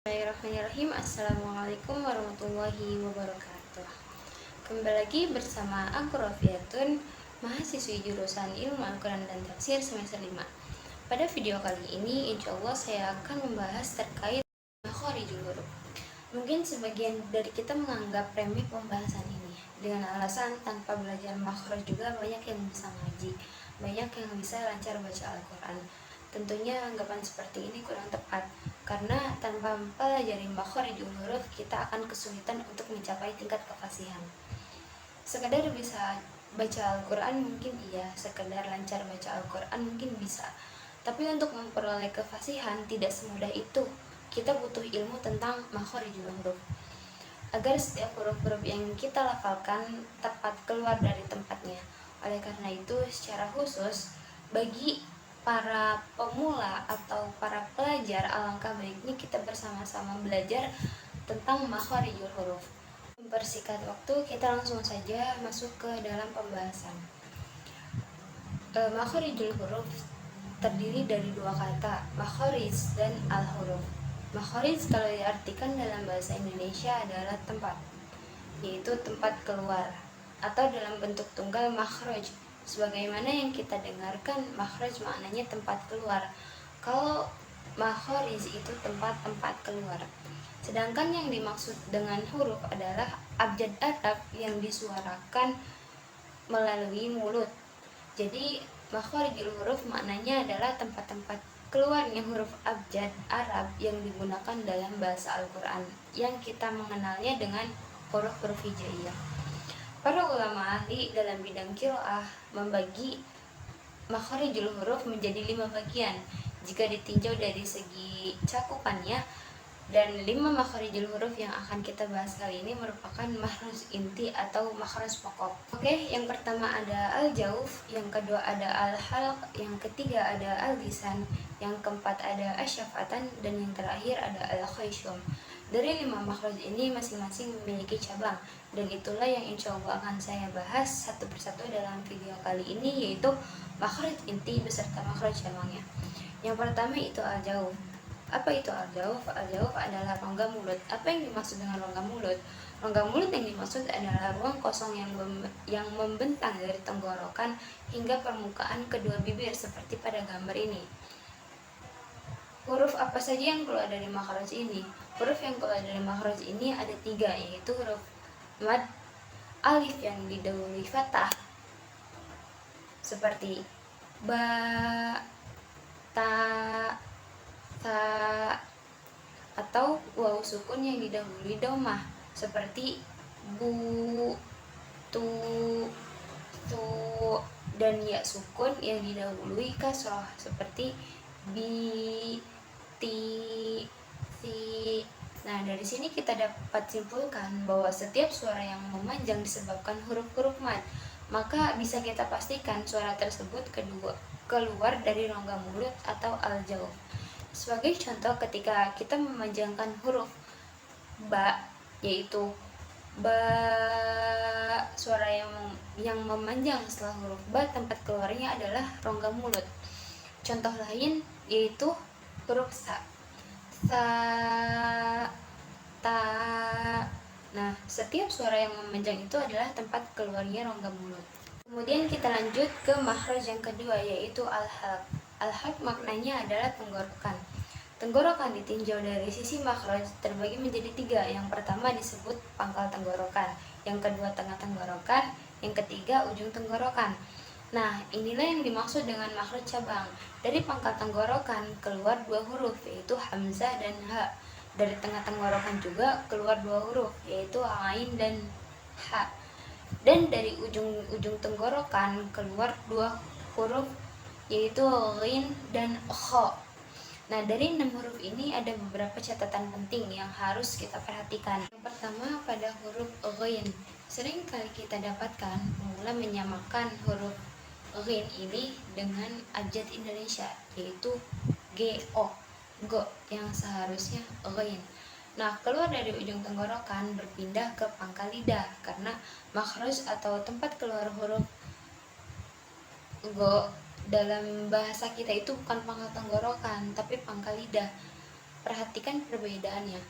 Bismillahirrahmanirrahim. Assalamualaikum warahmatullahi wabarakatuh. Kembali lagi bersama aku Rofiatun, mahasiswi jurusan Ilmu Al-Quran dan Tafsir semester 5. Pada video kali ini insya Allah saya akan membahas terkait makhorijul huruf. Mungkin sebagian dari kita menganggap remeh pembahasan ini dengan alasan tanpa belajar makhraj juga banyak yang bisa ngaji, banyak yang bisa lancar baca Al-Quran. Tentunya anggapan seperti ini kurang tepat, karena tanpa mempelajari makhorijul huruf kita akan kesulitan untuk mencapai tingkat kefasihan. Sekedar bisa baca Al-Quran mungkin iya, sekedar lancar baca Al-Quran mungkin bisa, tapi untuk memperoleh kefasihan tidak semudah itu. Kita butuh ilmu tentang makhorijul huruf agar setiap huruf-huruf yang kita lafalkan tepat keluar dari tempatnya. Oleh karena itu, secara khusus bagi para pemula atau para pelajar, alangkah baiknya kita bersama-sama belajar tentang makhorijul huruf. Mempersingkat waktu, kita langsung saja masuk ke dalam pembahasan. Makhorijul huruf terdiri dari dua kata, makhrij dan al-huruf. Makhrij kalau diartikan dalam bahasa Indonesia adalah tempat, yaitu tempat keluar, atau dalam bentuk tunggal makhraj. Sebagaimana yang kita dengarkan, makhraj maknanya tempat keluar. Kalau makhraj itu tempat-tempat keluar. Sedangkan yang dimaksud dengan huruf adalah abjad Arab yang disuarakan melalui mulut. Jadi makhorijul huruf maknanya adalah tempat-tempat keluarnya huruf abjad Arab yang digunakan dalam bahasa Al-Quran, yang kita mengenalnya dengan huruf-huruf hijaiyah. Para ulama ahli dalam bidang qiraah membagi makhorijul huruf menjadi 5 bagian jika ditinjau dari segi cakupannya, dan 5 makhorijul huruf yang akan kita bahas kali ini merupakan makhraj inti atau makhraj pokok. Oke, yang pertama ada al-jauf, yang kedua ada al-halq, yang ketiga ada al-lisan, yang keempat ada asyafatan, dan yang terakhir ada al-khayshum. Dari 5 makhraj ini masing-masing memiliki cabang, dan itulah yang insya Allah akan saya bahas satu persatu dalam video kali ini, yaitu makhraj inti beserta makhraj cabangnya. Yang pertama itu al-jauf. Apa itu al-jauf? Al-jauf adalah rongga mulut. Apa yang dimaksud dengan rongga mulut? Rongga mulut yang dimaksud adalah ruang kosong yang membentang dari tenggorokan hingga permukaan kedua bibir seperti pada gambar ini. Huruf apa saja yang keluar dari makhraj ini? Huruf yang keluar dari makhraj ini ada 3, yaitu huruf mad, alif yang didahului fathah seperti ba, ta, ta, atau waw sukun yang didahului dhammah seperti bu, tu, tu, dan ya sukun yang didahului kasroh seperti bi, ti, si. Nah, dari sini kita dapat simpulkan bahwa setiap suara yang memanjang disebabkan huruf-huruf mad, maka bisa kita pastikan suara tersebut keluar dari rongga mulut atau al-jauf. Sebagai contoh, ketika kita memanjangkan huruf ba, yaitu ba, suara yang memanjang setelah huruf ba tempat keluarnya adalah rongga mulut. Contoh lain yaitu huruf sa, sa, ta. Nah, setiap suara yang memanjang itu adalah tempat keluarnya rongga mulut. Kemudian kita lanjut ke makhraj yang kedua, yaitu al-halq. Al-halq maknanya adalah tenggorokan. Tenggorokan ditinjau dari sisi makhraj terbagi menjadi 3. Yang pertama disebut pangkal tenggorokan, yang kedua tengah tenggorokan, yang ketiga ujung tenggorokan. Nah, inilah yang dimaksud dengan makhraj cabang. Dari pangkal tenggorokan keluar 2 huruf, yaitu hamzah dan ha. Dari tengah tenggorokan juga keluar 2 huruf, yaitu ain dan ha. Dan dari ujung tenggorokan keluar 2 huruf, yaitu ghin dan kha. Nah, dari 6 huruf ini ada beberapa catatan penting yang harus kita perhatikan. Yang pertama, pada huruf ghin, sering kali kita dapatkan pemula menyamakan huruf ghin ini dengan abjad Indonesia, yaitu go, go, yang seharusnya ghin. Nah, keluar dari ujung tenggorokan berpindah ke pangkal lidah, karena makhraj atau tempat keluar huruf go dalam bahasa kita itu bukan pangkal tenggorokan tapi pangkal lidah. Perhatikan perbedaannya.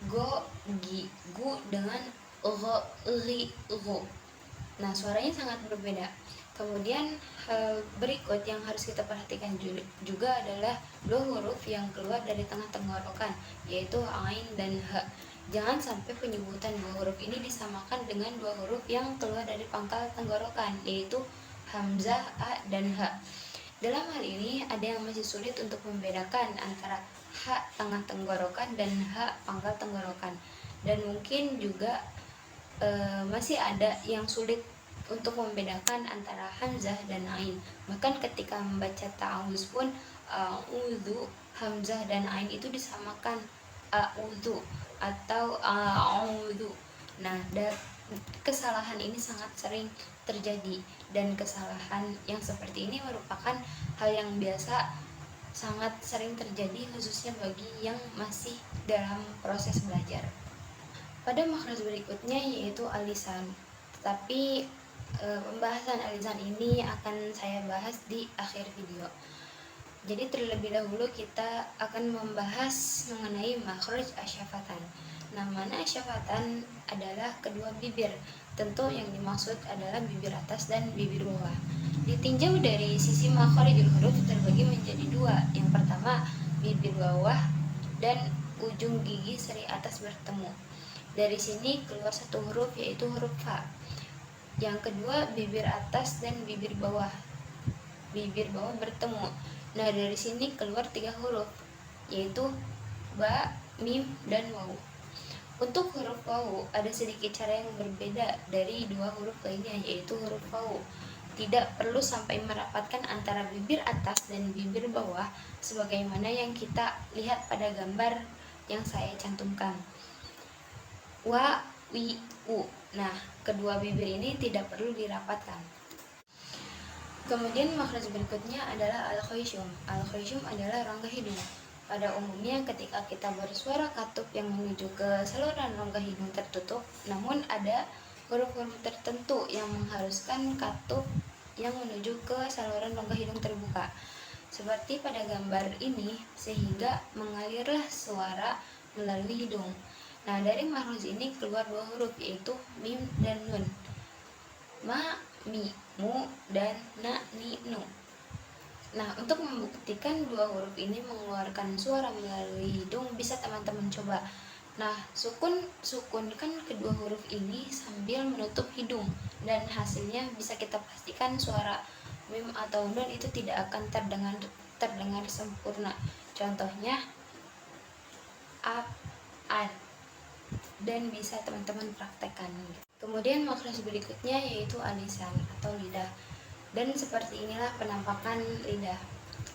Go, gi, gu dengan ro, ri, ro. Nah, suaranya sangat berbeda. Kemudian hal berikut yang harus kita perhatikan juga adalah dua huruf yang keluar dari tengah tenggorokan, yaitu ain dan ha. Jangan sampai penyebutan dua huruf ini disamakan dengan dua huruf yang keluar dari pangkal tenggorokan, yaitu hamzah, a, dan ha. Dalam hal ini ada yang masih sulit untuk membedakan antara ha tengah tenggorokan dan ha pangkal tenggorokan. Dan mungkin juga masih ada yang sulit untuk membedakan antara hamzah dan ain. Bahkan ketika membaca ta'awuz pun a'udzu, hamzah dan ain itu disamakan a'udzu atau a'udzu. Nah, kesalahan ini sangat sering terjadi, dan kesalahan yang seperti ini merupakan hal yang biasa sangat sering terjadi khususnya bagi yang masih dalam proses belajar. Pada makhraj berikutnya yaitu alisan. Tetapi pembahasan alisan ini akan saya bahas di akhir video. Jadi terlebih dahulu kita akan membahas mengenai makhraj asyafatan. Nah, mana asyafatan adalah kedua bibir. Tentu yang dimaksud adalah bibir atas dan bibir bawah. Ditinjau dari sisi makhrijul huruf terbagi menjadi dua. Yang pertama, bibir bawah dan ujung gigi seri atas bertemu. Dari sini keluar satu huruf, yaitu huruf fa. Yang kedua, bibir atas dan bibir bawah bertemu. Nah, dari sini keluar tiga huruf, yaitu ba, mim, dan waw. Untuk huruf waw ada sedikit cara yang berbeda dari dua huruf lainnya, yaitu huruf waw tidak perlu sampai merapatkan antara bibir atas dan bibir bawah sebagaimana yang kita lihat pada gambar yang saya cantumkan. Wa, wi, u. Nah, kedua bibir ini tidak perlu dirapatkan. Kemudian makhraj berikutnya adalah al-khayshum. Al-khayshum adalah rongga hidung. Pada umumnya ketika kita bersuara katup yang menuju ke saluran rongga hidung tertutup, namun ada huruf-huruf tertentu yang mengharuskan katup yang menuju ke saluran rongga hidung terbuka. Seperti pada gambar ini, sehingga mengalirlah suara melalui hidung. Nah, dari makhraj ini keluar dua huruf, yaitu mim dan nun. Ma, mi, mu, dan na, ni, nu. Nah, untuk membuktikan dua huruf ini mengeluarkan suara melalui hidung, bisa teman-teman coba. Nah, sukunkan kedua huruf ini sambil menutup hidung, dan hasilnya bisa kita pastikan suara mim atau nun itu tidak akan terdengar sempurna. Contohnya a, an, dan bisa teman-teman praktekkan. Kemudian makhraj berikutnya yaitu alisan atau lidah. Dan seperti inilah penampakan lidah.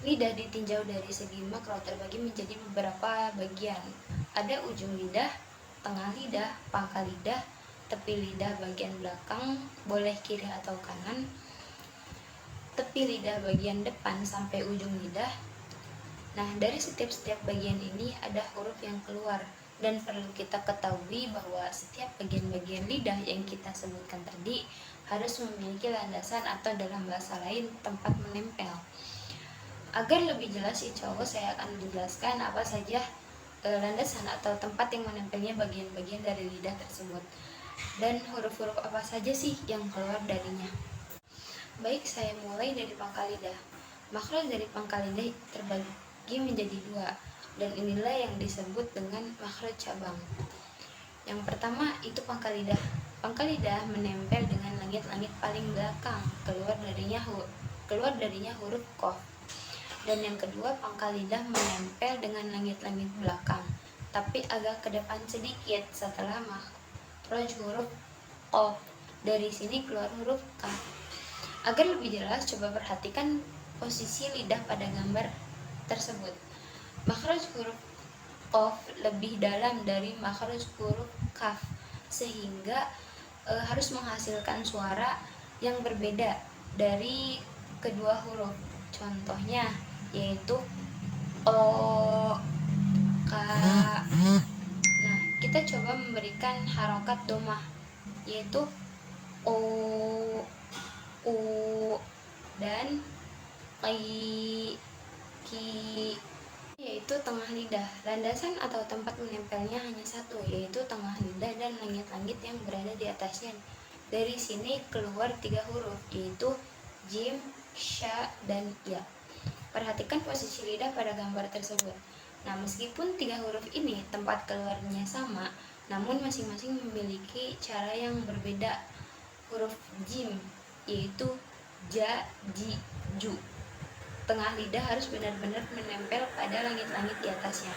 Lidah ditinjau dari segi makro terbagi menjadi beberapa bagian. Ada ujung lidah, tengah lidah, pangkal lidah, tepi lidah bagian belakang, boleh kiri atau kanan, tepi lidah bagian depan sampai ujung lidah. Nah, dari setiap bagian ini ada huruf yang keluar, dan perlu kita ketahui bahwa setiap bagian-bagian lidah yang kita sebutkan tadi harus memiliki landasan atau dalam bahasa lain tempat menempel. Agar lebih jelas, insya Allah saya akan menjelaskan apa saja landasan atau tempat yang menempelnya bagian-bagian dari lidah tersebut, dan huruf-huruf apa saja sih yang keluar darinya. Baik, saya mulai dari pangkal lidah. Makhraj dari pangkal lidah terbagi menjadi dua, dan inilah yang disebut dengan makhraj cabang. Yang pertama itu pangkal lidah. Pangkal lidah menempel dengan langit-langit paling belakang, keluar darinya huruf qaf. Dan yang kedua, pangkal lidah menempel dengan langit-langit belakang, tapi agak ke depan sedikit setelah makhraj huruf qaf. Dari sini keluar huruf kaf. Agar lebih jelas, coba perhatikan posisi lidah pada gambar tersebut. Makhraj huruf qaf lebih dalam dari makhraj huruf kaf, sehingga harus menghasilkan suara yang berbeda dari kedua huruf. Contohnya yaitu o, ka. Nah, kita coba memberikan harokat domah, yaitu o, u, dan qi, ki. yaitu tengah lidah. Landasan atau tempat menempelnya hanya satu, yaitu tengah lidah dan langit-langit yang berada di atasnya. Dari sini keluar 3 huruf, yaitu jim, sya, dan ya. Perhatikan posisi lidah pada gambar tersebut. Nah, meskipun 3 huruf ini tempat keluarnya sama, namun masing-masing memiliki cara yang berbeda. Huruf jim, yaitu ja, ji, ju. Tengah lidah harus benar-benar menempel pada langit-langit di atasnya.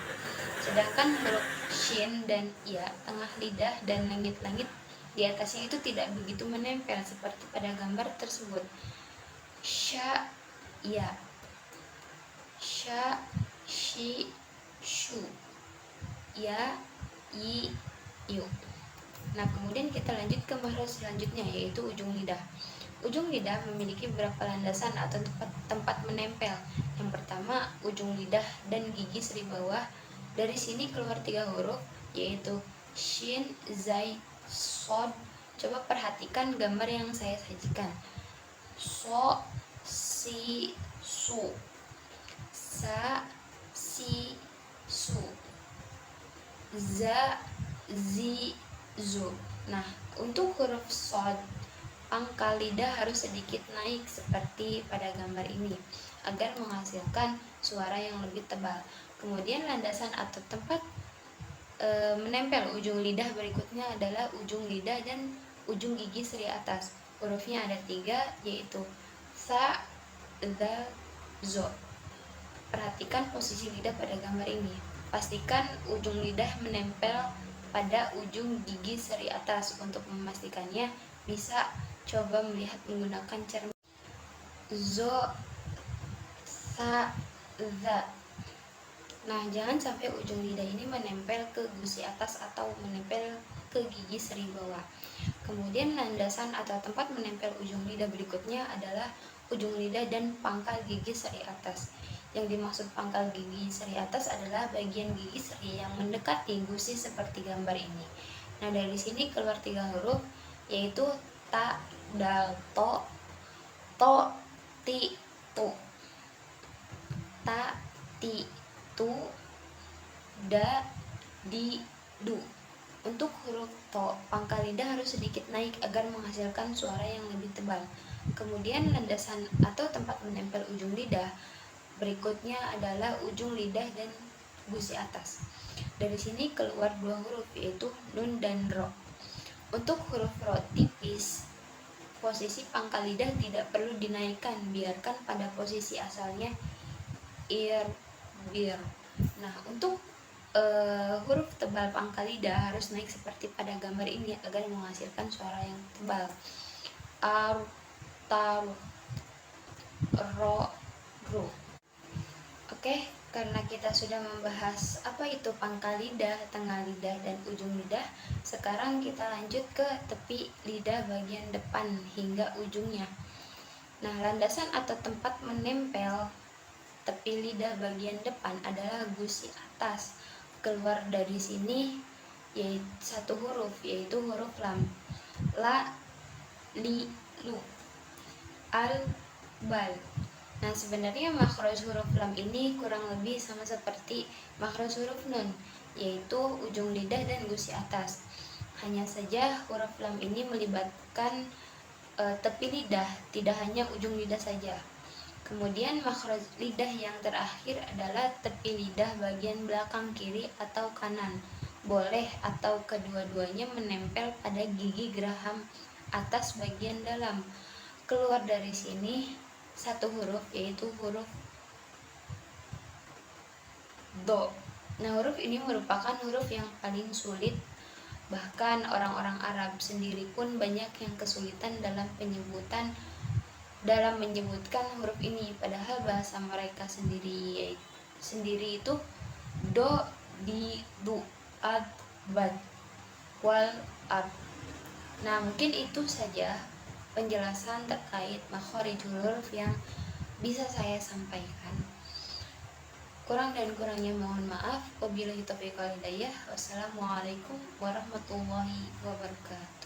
Sedangkan huruf shin dan ya, tengah lidah dan langit-langit di atasnya itu tidak begitu menempel seperti pada gambar tersebut. Sha, ya. Sha, shi, shu. Ya, yi, yu. Nah, kemudian kita lanjut ke makhraj selanjutnya, yaitu ujung lidah. Ujung lidah memiliki beberapa landasan atau tempat menempel. Yang pertama, ujung lidah dan gigi seri bawah. Dari sini keluar 3 huruf, yaitu shin, zai, sod. Coba perhatikan gambar yang saya sajikan. So, si, su. Sa, si, su. Za, zi, zu. Nah, untuk huruf sod, pangkal lidah harus sedikit naik seperti pada gambar ini agar menghasilkan suara yang lebih tebal. Kemudian landasan atau tempat menempel ujung lidah berikutnya adalah ujung lidah dan ujung gigi seri atas. Hurufnya ada 3, yaitu sa, za, zo. Perhatikan posisi lidah pada gambar ini. Pastikan ujung lidah menempel pada ujung gigi seri atas. Untuk memastikannya, bisa coba melihat menggunakan cermin. Zo, sa, za. Nah, jangan sampai ujung lidah ini menempel ke gusi atas atau menempel ke gigi seri bawah. Kemudian landasan atau tempat menempel ujung lidah berikutnya adalah ujung lidah dan pangkal gigi seri atas. Yang dimaksud pangkal gigi seri atas adalah bagian gigi seri yang mendekati gusi seperti gambar ini. Nah, dari sini keluar 3 huruf, yaitu ta, dal, to, ti, tu. Ta, ti, tu, da, di, du. Untuk huruf to, pangkal lidah harus sedikit naik agar menghasilkan suara yang lebih tebal. Kemudian landasan atau tempat menempel ujung lidah berikutnya adalah ujung lidah dan gusi atas. Dari sini keluar 2 huruf, yaitu nun dan ro. Untuk huruf ro tipis, posisi pangkal lidah tidak perlu dinaikkan, biarkan pada posisi asalnya ir, bir. Nah, untuk huruf tebal pangkal lidah harus naik seperti pada gambar ini agar menghasilkan suara yang tebal. Ar, tar, ro, ru. Oke, karena kita sudah membahas apa itu pangkal lidah, tengah lidah, dan ujung lidah, sekarang kita lanjut ke tepi lidah bagian depan hingga ujungnya. Nah, landasan atau tempat menempel tepi lidah bagian depan adalah gusi atas. Keluar dari sini yaitu 1 huruf, yaitu huruf lam. La, li, lu. Al, bal. Nah, sebenarnya makhraj huruf lam ini kurang lebih sama seperti makhraj huruf nun, yaitu ujung lidah dan gusi atas. Hanya saja huruf lam ini melibatkan tepi lidah, tidak hanya ujung lidah saja. Kemudian makhraj lidah yang terakhir adalah tepi lidah bagian belakang kiri atau kanan. Boleh atau kedua-duanya menempel pada gigi geraham atas bagian dalam. Keluar dari sini 1 huruf, yaitu huruf do. Nah, huruf ini merupakan huruf yang paling sulit. Bahkan orang-orang Arab sendiri pun banyak yang kesulitan dalam menyebutkan huruf ini, padahal bahasa mereka sendiri itu do, di, du, ad, bad, wal, ab. Nah, mungkin itu saja penjelasan terkait makhorijul huruf yang bisa saya sampaikan. Kurang dan kurangnya mohon maaf. Wabillahi taufiq wal hidayah. Wassalamualaikum warahmatullahi wabarakatuh.